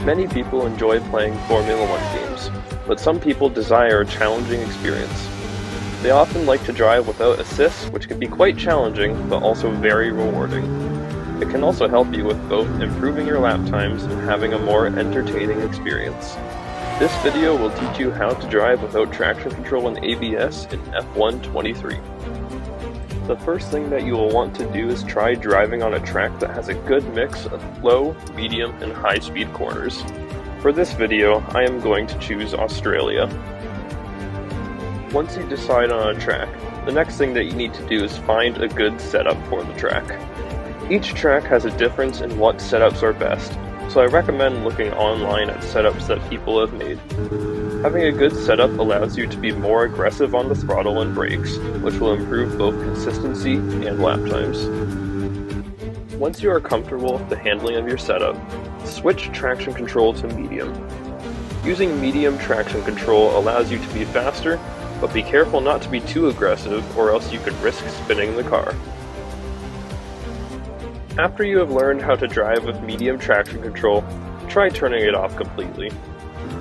Many people enjoy playing Formula One games, but some people desire a challenging experience. They often like to drive without assists, which can be quite challenging, but also very rewarding. It can also help you with both improving your lap times and having a more entertaining experience. This video will teach you how to drive without traction control and ABS in F1 23. The first thing that you will want to do is try driving on a track that has a good mix of low, medium, and high-speed corners. For this video, I am going to choose Australia. Once you decide on a track, the next thing that you need to do is find a good setup for the track. Each track has a difference in what setups are best, so I recommend looking online at setups that people have made. Having a good setup allows you to be more aggressive on the throttle and brakes, which will improve both consistency and lap times. Once you are comfortable with the handling of your setup, switch traction control to medium. Using medium traction control allows you to be faster, but be careful not to be too aggressive or else you could risk spinning the car. After you have learned how to drive with medium traction control, try turning it off completely.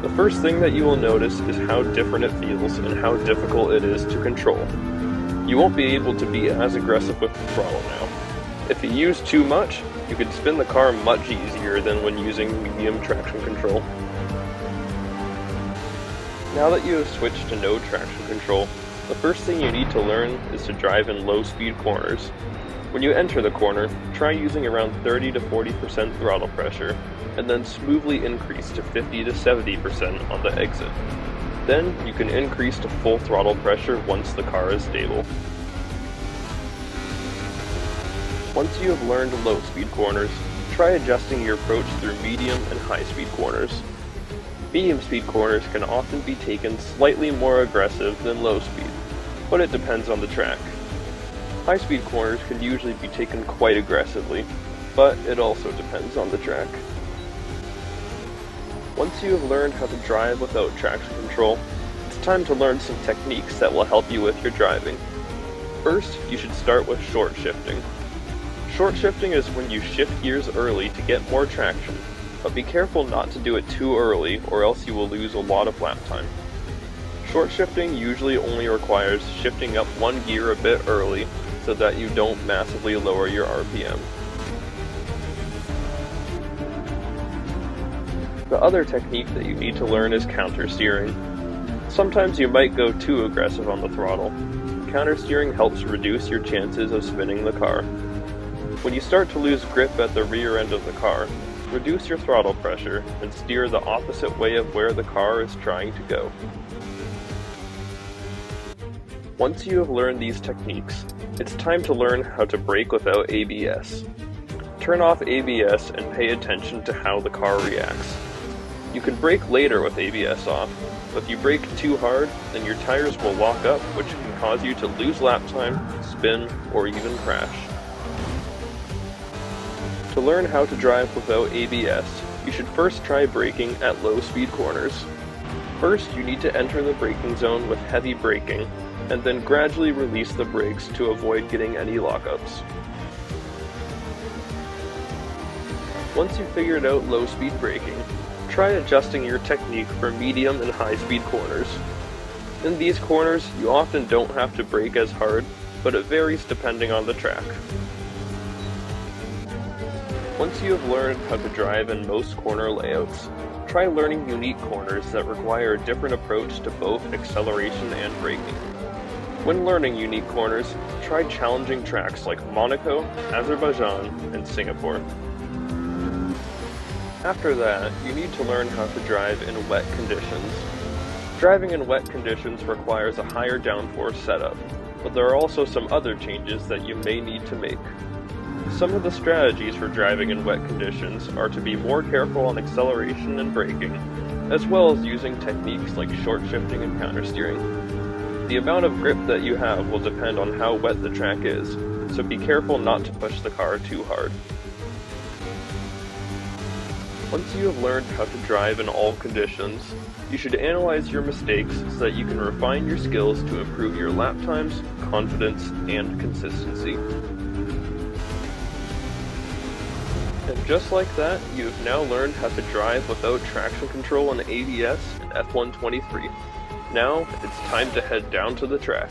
The first thing that you will notice is how different it feels and how difficult it is to control. You won't be able to be as aggressive with the throttle now. If you use too much, you can spin the car much easier than when using medium traction control. Now that you have switched to no traction control, the first thing you need to learn is to drive in low speed corners. When you enter the corner, try using around 30 to 40% throttle pressure, and then smoothly increase to 50 to 70% on the exit. Then you can increase to full throttle pressure once the car is stable. Once you have learned low speed corners, try adjusting your approach through medium and high speed corners. Medium speed corners can often be taken slightly more aggressive than low speed, but it depends on the track. High speed corners can usually be taken quite aggressively, but it also depends on the track. Once you have learned how to drive without traction control, it's time to learn some techniques that will help you with your driving. First, you should start with short shifting. Short shifting is when you shift gears early to get more traction, but be careful not to do it too early or else you will lose a lot of lap time. Short shifting usually only requires shifting up one gear a bit early so that you don't massively lower your RPM. The other technique that you need to learn is counter steering. Sometimes you might go too aggressive on the throttle. Counter steering helps reduce your chances of spinning the car. When you start to lose grip at the rear end of the car, reduce your throttle pressure and steer the opposite way of where the car is trying to go. Once you have learned these techniques, it's time to learn how to brake without ABS. Turn off ABS and pay attention to how the car reacts. You can brake later with ABS off, but if you brake too hard, then your tires will lock up, which can cause you to lose lap time, spin, or even crash. To learn how to drive without ABS, you should first try braking at low speed corners. First, you need to enter the braking zone with heavy braking, and then gradually release the brakes to avoid getting any lockups. Once you've figured out low speed braking, try adjusting your technique for medium and high speed corners. In these corners, you often don't have to brake as hard, but it varies depending on the track. Once you have learned how to drive in most corner layouts, try learning unique corners that require a different approach to both acceleration and braking. When learning unique corners, try challenging tracks like Monaco, Azerbaijan, and Singapore. After that, you need to learn how to drive in wet conditions. Driving in wet conditions requires a higher downforce setup, but there are also some other changes that you may need to make. Some of the strategies for driving in wet conditions are to be more careful on acceleration and braking, as well as using techniques like short shifting and counter steering. The amount of grip that you have will depend on how wet the track is, so be careful not to push the car too hard. Once you have learned how to drive in all conditions, you should analyze your mistakes so that you can refine your skills to improve your lap times, confidence, and consistency. Just like that, you have now learned how to drive without traction control and ABS in F123. Now, it's time to head down to the track.